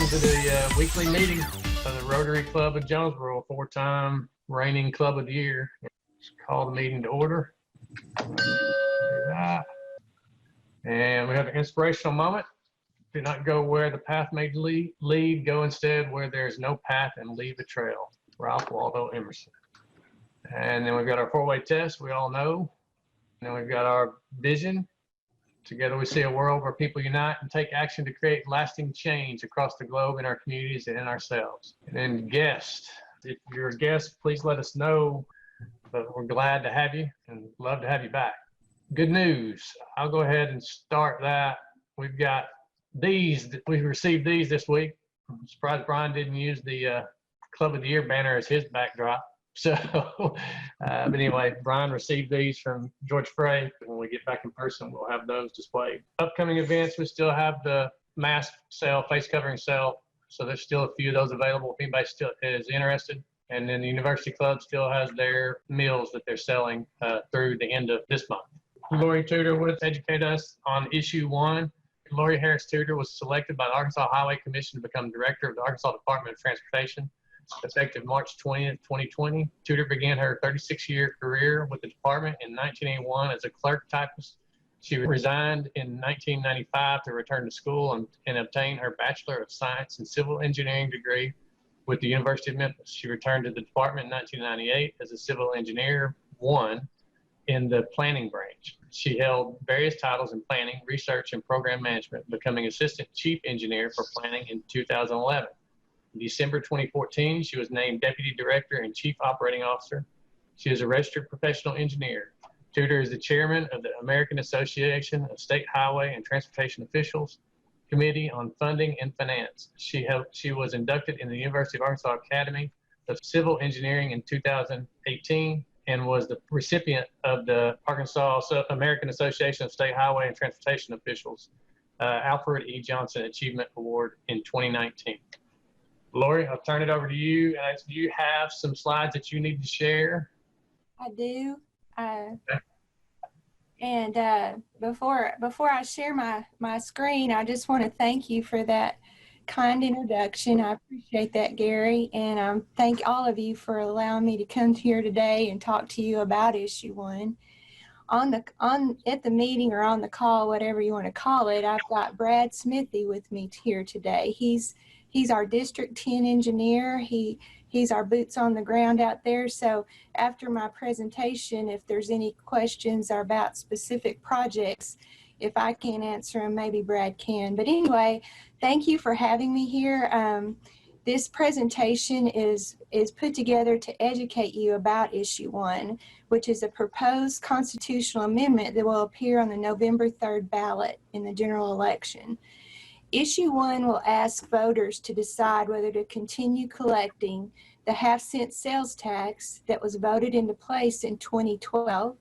Welcome to the weekly meeting of the Rotary Club of Jonesboro, four-time reigning Club of the Year. Let's call the meeting to order. And we have an inspirational moment. Do not go where the path may lead. Go instead where there is no path and leave a trail. Ralph Waldo Emerson. And then we've got our four-way test, we all know. And then we've got our vision. Together we see a world where people unite and take action to create lasting change across the globe in our communities and in ourselves. And then guest. If you're a guest, please let us know. But we're glad to have you and love to have you back. Good news. I'll go ahead and start that. We've got these. We received these this week. I'm surprised Brian didn't use the Club of the Year banner as his backdrop. So, but anyway, Brian received these from George Frey. When we get back in person, we'll have those displayed. Upcoming events, we still have the mask sale, face covering sale. So there's still a few of those available if anybody still is interested. And then the University Club still has their meals that they're selling through the end of this month. Lorie Tudor would educate us on issue 1. Lorie Harris Tudor was selected by the Arkansas Highway Commission to become director of the Arkansas Department of Transportation. Effective March 20th, 2020, Tudor began her 36-year career with the department in 1981 as a clerk typist. She resigned in 1995 to return to school and obtain her Bachelor of Science in Civil Engineering degree with the University of Memphis. She returned to the department in 1998 as a Civil Engineer 1 in the planning branch. She held various titles in planning, research, and program management, becoming Assistant Chief Engineer for Planning in 2011. In December 2014, she was named Deputy Director and Chief Operating Officer. She is a registered professional engineer. Tudor is the chairman of the American Association of State Highway and Transportation Officials Committee on Funding and Finance. She was inducted in the University of Arkansas Academy of Civil Engineering in 2018 and was the recipient of the Arkansas American Association of State Highway and Transportation Officials Alfred E. Johnson Achievement Award in 2019. Lorie, I'll turn it over to you. Do you have some slides that you need to share? I do. And before I share my screen, I just want to thank you for that kind introduction. I appreciate that, Gary, and thank all of you for allowing me to come here today and talk to you about issue 1. At the meeting or on the call, whatever you want to call it, I've got Brad Smithy with me here today. He's our District 10 engineer. He's our boots on the ground out there. So after my presentation, if there's any questions about specific projects, if I can't answer them, maybe Brad can. But anyway, thank you for having me here. This presentation is put together to educate you about issue 1, which is a proposed constitutional amendment that will appear on the November 3rd ballot in the general election. Issue 1 will ask voters to decide whether to continue collecting the half-cent sales tax that was voted into place in 2012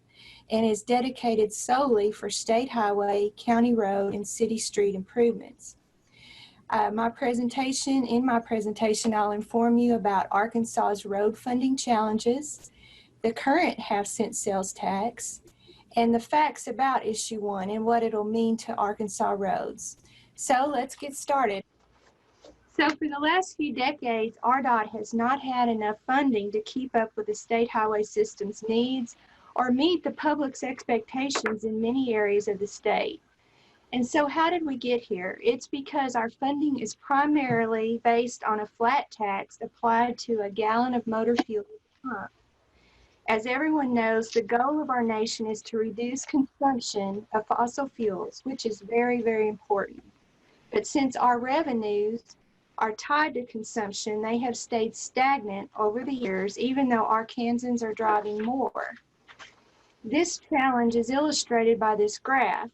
and is dedicated solely for state highway, county road, and city street improvements. In my presentation, I'll inform you about Arkansas's road funding challenges, the current half-cent sales tax, and the facts about issue 1 and what it'll mean to Arkansas roads. So let's get started. So for the last few decades, ARDOT has not had enough funding to keep up with the state highway system's needs or meet the public's expectations in many areas of the state. And so how did we get here? It's because our funding is primarily based on a flat tax applied to a gallon of motor fuel at the pump. As everyone knows, the goal of our nation is to reduce consumption of fossil fuels, which is very, very important. But since our revenues are tied to consumption, they have stayed stagnant over the years, even though Arkansans are driving more. This challenge is illustrated by this graph.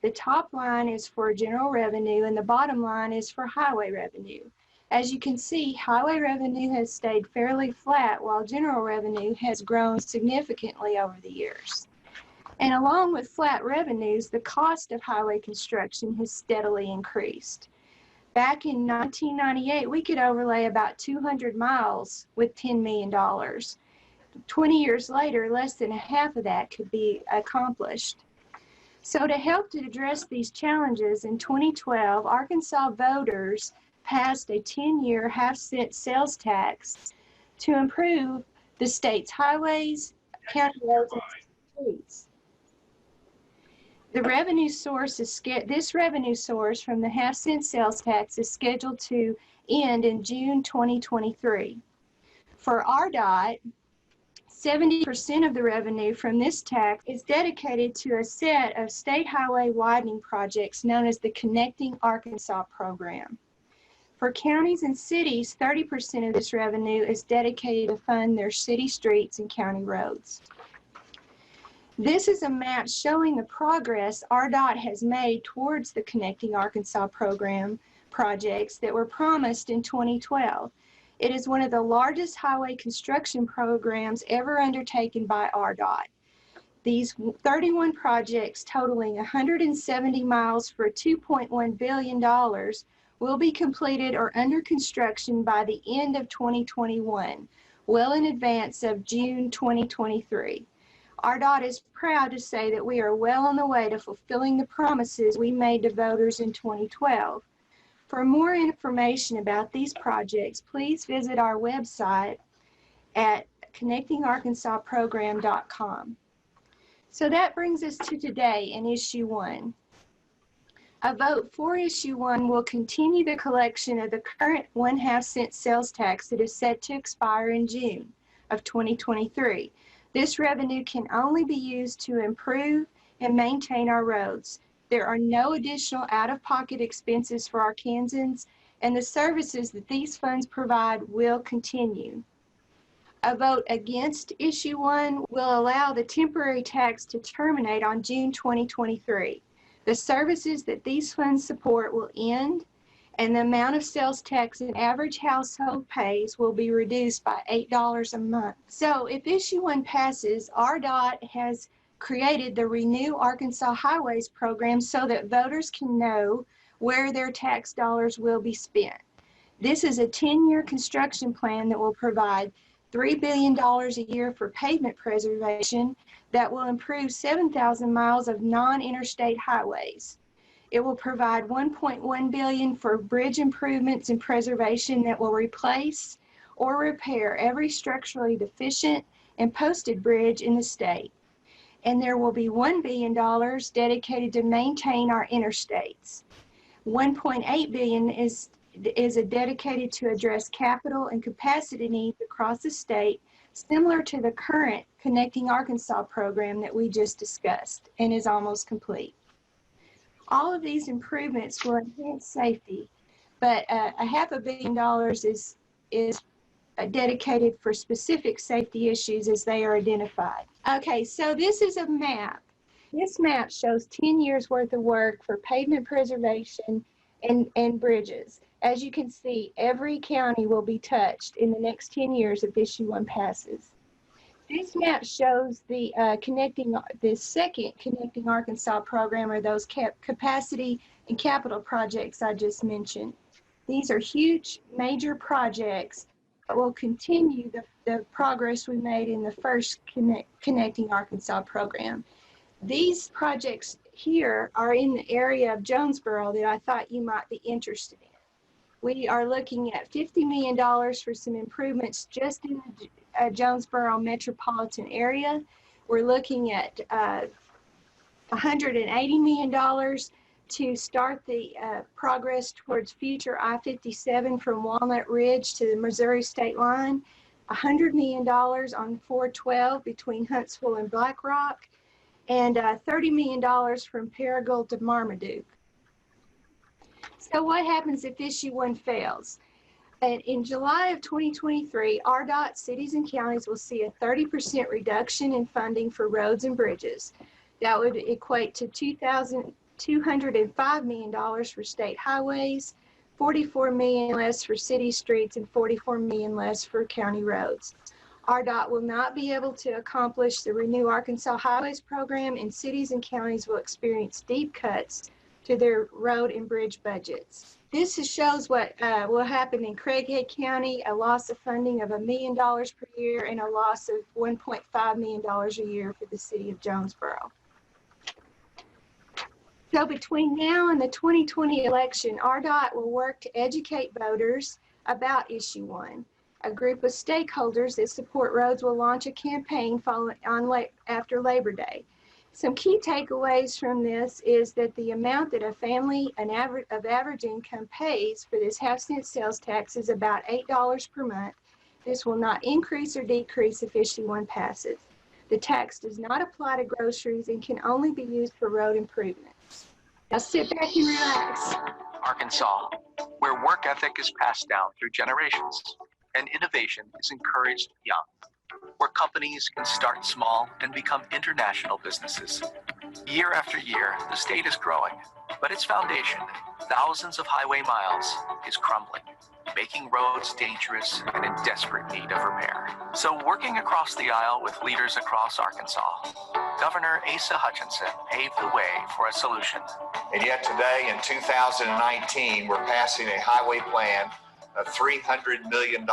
The top line is for general revenue and the bottom line is for highway revenue. As you can see, highway revenue has stayed fairly flat while general revenue has grown significantly over the years. And along with flat revenues, the cost of highway construction has steadily increased. Back in 1998, we could overlay about 200 miles with $10 million. 20 years later, less than half of that could be accomplished. So to help to address these challenges, in 2012, Arkansas voters passed a 10-year half-cent sales tax to improve the state's highways, county roads, and streets. The revenue source this revenue source from the half-cent sales tax is scheduled to end in June 2023. For ARDOT, 70% of the revenue from this tax is dedicated to a set of state highway widening projects known as the Connecting Arkansas program. For counties and cities, 30% of this revenue is dedicated to fund their city streets and county roads. This is a map showing the progress ARDOT has made towards the Connecting Arkansas program projects that were promised in 2012. It is one of the largest highway construction programs ever undertaken by ARDOT. These 31 projects totaling 170 miles for $2.1 billion will be completed or under construction by the end of 2021, well in advance of June 2023. ARDOT is proud to say that we are well on the way to fulfilling the promises we made to voters in 2012. For more information about these projects, please visit our website at connectingarkansasprogram.com. So that brings us to today in Issue 1. A vote for Issue 1 will continue the collection of the current 1/2 cent sales tax that is set to expire in June of 2023. This revenue can only be used to improve and maintain our roads. There are no additional out-of-pocket expenses for Arkansans, and the services that these funds provide will continue. A vote against Issue 1 will allow the temporary tax to terminate on June 2023. The services that these funds support will end, and the amount of sales tax an average household pays will be reduced by $8 a month. So if Issue 1 passes, ARDOT has created the Renew Arkansas Highways program so that voters can know where their tax dollars will be spent. This is a 10-year construction plan that will provide $3 billion a year for pavement preservation that will improve 7,000 miles of non-interstate highways. It will provide $1.1 billion for bridge improvements and preservation that will replace or repair every structurally deficient and posted bridge in the state. And there will be $1 billion dedicated to maintain our interstates. $1.8 billion is dedicated to address capital and capacity needs across the state, similar to the current Connecting Arkansas program that we just discussed and is almost complete. All of these improvements will enhance safety, but $500 million is dedicated for specific safety issues as they are identified. Okay, so this is a map. This map shows 10 years worth of work for pavement preservation and bridges. As you can see, every county will be touched in the next 10 years if Issue 1 passes. This map shows the second Connecting Arkansas program, or those capacity and capital projects I just mentioned. These are huge, major projects that will continue the progress we made in the first Connecting Arkansas program. These projects here are in the area of Jonesboro that I thought you might be interested in. We are looking at $50 million for some improvements just in the Jonesboro metropolitan area. We're looking at $180 million to start the progress towards future I-57 from Walnut Ridge to the Missouri state line, $100 million on 412 between Huntsville and Black Rock, and $30 million from Paragould to Marmaduke. So what happens if Issue 1 fails? In July of 2023, ARDOT cities and counties will see a 30% reduction in funding for roads and bridges. That would equate to $205 million for state highways, $44 million less for city streets, and $44 million less for county roads. ARDOT will not be able to accomplish the Renew Arkansas Highways program, and cities and counties will experience deep cuts to their road and bridge budgets. This shows what will happen in Craighead County, a loss of funding of $1 million per year and a loss of $1.5 million a year for the city of Jonesboro. So between now and the 2020 election, ARDOT will work to educate voters about Issue 1. A group of stakeholders that support roads will launch a campaign after Labor Day. Some key takeaways from this is that the amount that a family of average income pays for this half-cent sales tax is about $8 per month. This will not increase or decrease if Issue 1 passes. The tax does not apply to groceries and can only be used for road improvements. Now sit back and relax. Arkansas, where work ethic is passed down through generations and innovation is encouraged young, where companies can start small and become international businesses. Year after year, the state is growing, but its foundation, thousands of highway miles, is crumbling, making roads dangerous and in desperate need of repair. So working across the aisle with leaders across Arkansas, Governor Asa Hutchinson paved the way for a solution. And yet today in 2019, we're passing a highway plan of $300 million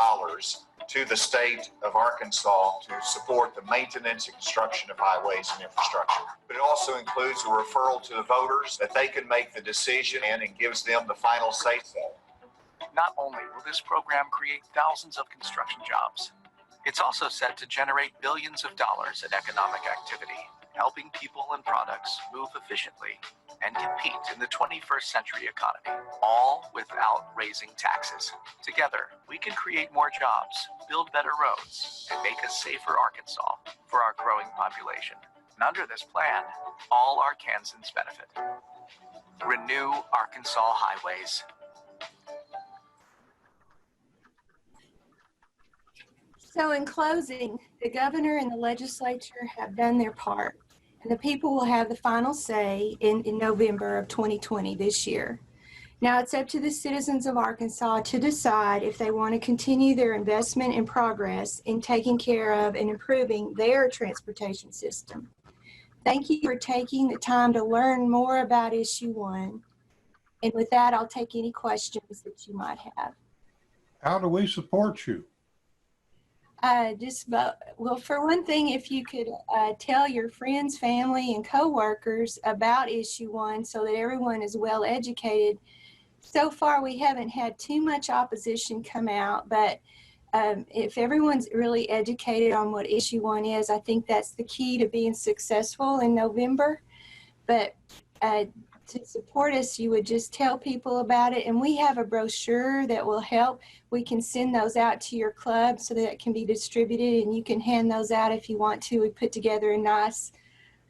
to the state of Arkansas to support the maintenance and construction of highways and infrastructure. But it also includes a referral to the voters that they can make the decision and gives them the final say-so. Not only will this program create thousands of construction jobs, it's also set to generate billions of dollars in economic activity, helping people and products move efficiently and compete in the 21st century economy, all without raising taxes. Together, we can create more jobs, build better roads, and make a safer Arkansas for our growing population. And under this plan, all Arkansans benefit. Renew Arkansas highways. So in closing, the governor and the legislature have done their part, and the people will have the final say in November of 2020 this year. Now it's up to the citizens of Arkansas to decide if they want to continue their investment and progress in taking care of and improving their transportation system. Thank you for taking the time to learn more about Issue 1. And with that, I'll take any questions that you might have. How do we support you? Well, for one thing, if you could tell your friends, family, and coworkers about Issue 1 so that everyone is well educated. So far, we haven't had too much opposition come out, but if everyone's really educated on what Issue 1 is, I think that's the key to being successful in November. But to support us, you would just tell people about it. And we have a brochure that will help. We can send those out to your club so that it can be distributed, and you can hand those out if you want to. We put together a nice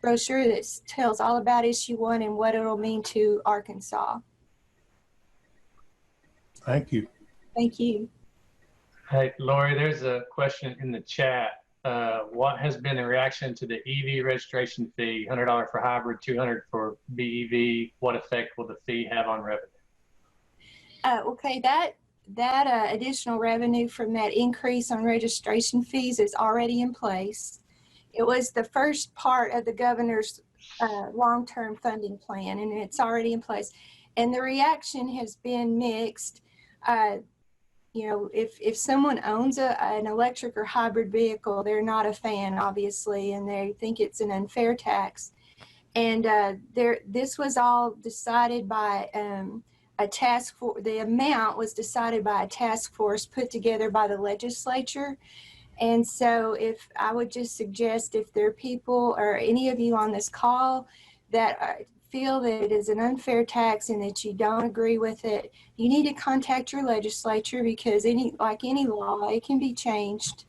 brochure that tells all about Issue 1 and what it'll mean to Arkansas. Thank you. Thank you. Hey, Lorie, there's a question in the chat. What has been the reaction to the EV registration fee, $100 for hybrid, $200 for BEV? What effect will the fee have on revenue? Okay, that additional revenue from that increase on registration fees is already in place. It was the first part of the governor's long-term funding plan, and it's already in place. And the reaction has been mixed. You know, if someone owns an electric or hybrid vehicle, they're not a fan, obviously, and they think it's an unfair tax. And this was all decided by a task force. The amount was decided by a task force put together by the legislature. And so if I would just suggest, if there are people or any of you on this call that feel that it is an unfair tax and that you don't agree with it, you need to contact your legislature, because like any law, it can be changed.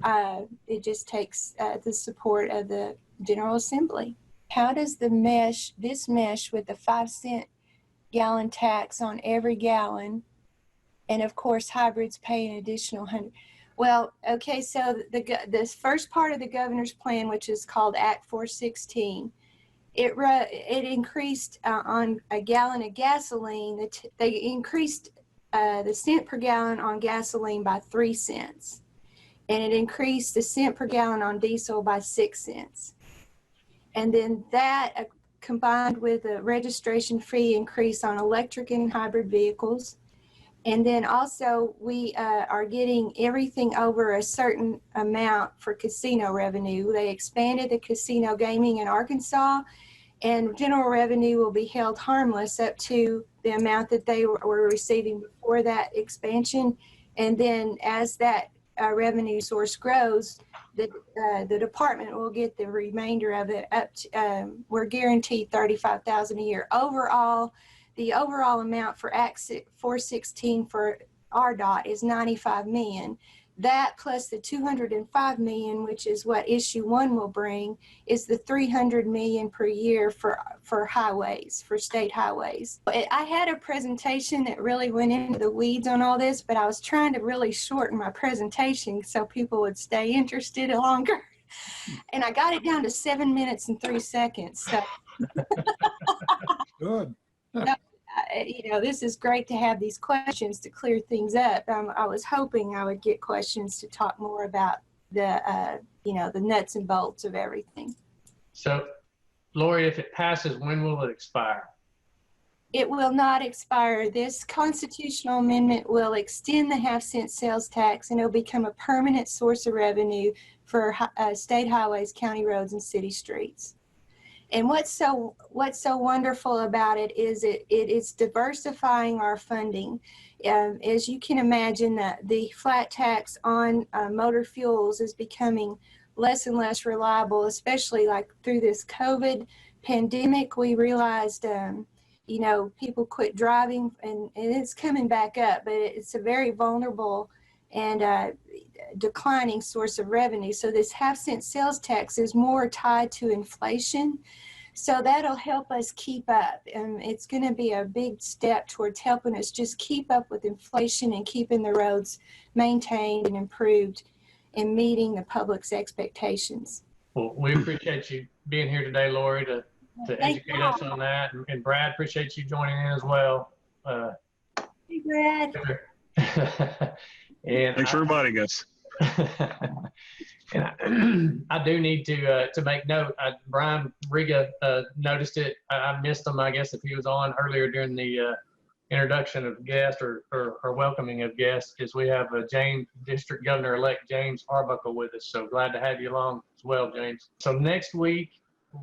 It just takes the support of the General Assembly. How does this mesh with the 5-cent gallon tax on every gallon? And of course, hybrids pay an additional 100. Well, okay, so this first part of the governor's plan, which is called Act 416, it increased on a gallon of gasoline. They increased the cent per gallon on gasoline by 3 cents, and it increased the cent per gallon on diesel by 6 cents. And then that combined with a registration fee increase on electric and hybrid vehicles. And then also we are getting everything over a certain amount for casino revenue. They expanded the casino gaming in Arkansas, and general revenue will be held harmless up to the amount that they were receiving before that expansion. And then as that revenue source grows, the department will get the remainder of it up to, we're guaranteed $35,000 a year. Overall, the overall amount for Act 416 for ARDOT is $95 million. That plus the $205 million, which is what issue 1 will bring, is the $300 million per year for highways, for state highways. I had a presentation that really went into the weeds on all this, but I was trying to really shorten my presentation so people would stay interested longer. And I got it down to 7 minutes and 3 seconds. So. Good. You know, this is great to have these questions to clear things up. I was hoping I would get questions to talk more about the, you know, the nuts and bolts of everything. So, Lorie, if it passes, when will it expire? It will not expire. This constitutional amendment will extend the half-cent sales tax, and it'll become a permanent source of revenue for state highways, county roads, and city streets. And what's so wonderful about it is it's diversifying our funding. As you can imagine, the flat tax on motor fuels is becoming less and less reliable, especially like through this COVID pandemic. We realized, you know, people quit driving, and it's coming back up, but it's a very vulnerable and declining source of revenue. So this half-cent sales tax is more tied to inflation. So that'll help us keep up. And it's going to be a big step towards helping us just keep up with inflation and keeping the roads maintained and improved and meeting the public's expectations. Well, we appreciate you being here today, Lorie, to educate us on that. And Brad, appreciate you joining in as well. Hey, Brad. And thanks for inviting us. And I do need to make note. Brian Riga noticed it. I missed him, I guess, if he was on earlier during the introduction of guests or welcoming of guests, is we have District Governor-elect James Arbuckle with us. So glad to have you along as well, James. So next week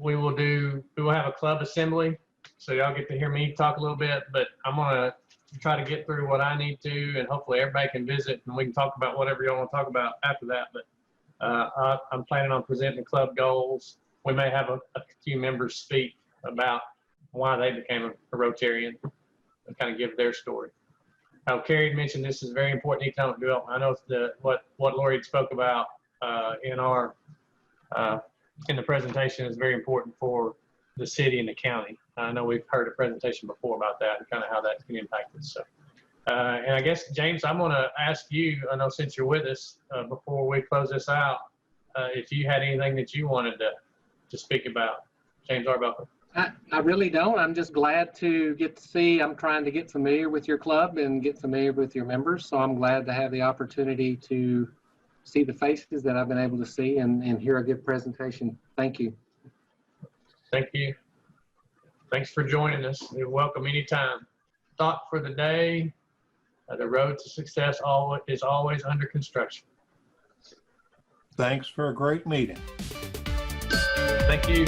we will have a club assembly. So y'all get to hear me talk a little bit, but I'm gonna try to get through what I need to, and hopefully everybody can visit and we can talk about whatever y'all want to talk about after that. But I'm planning on presenting the club goals. We may have a few members speak about why they became a Rotarian and kind of give their story. Carrie mentioned this is very important economic development. I know what Lorie spoke about in the presentation is very important for the city and the county. I know we've heard a presentation before about that and kind of how that can impact us. So, and I guess, James, I'm going to ask you, I know since you're with us, before we close this out, if you had anything that you wanted to speak about. James Arbuckle. I really don't. I'm just glad to get to see. I'm trying to get familiar with your club and get familiar with your members. So I'm glad to have the opportunity to see the faces that I've been able to see and hear a good presentation. Thank you. Thank you. Thanks for joining us. You're welcome anytime. Thought for the day, the road to success is always under construction. Thanks for a great meeting. Thank you.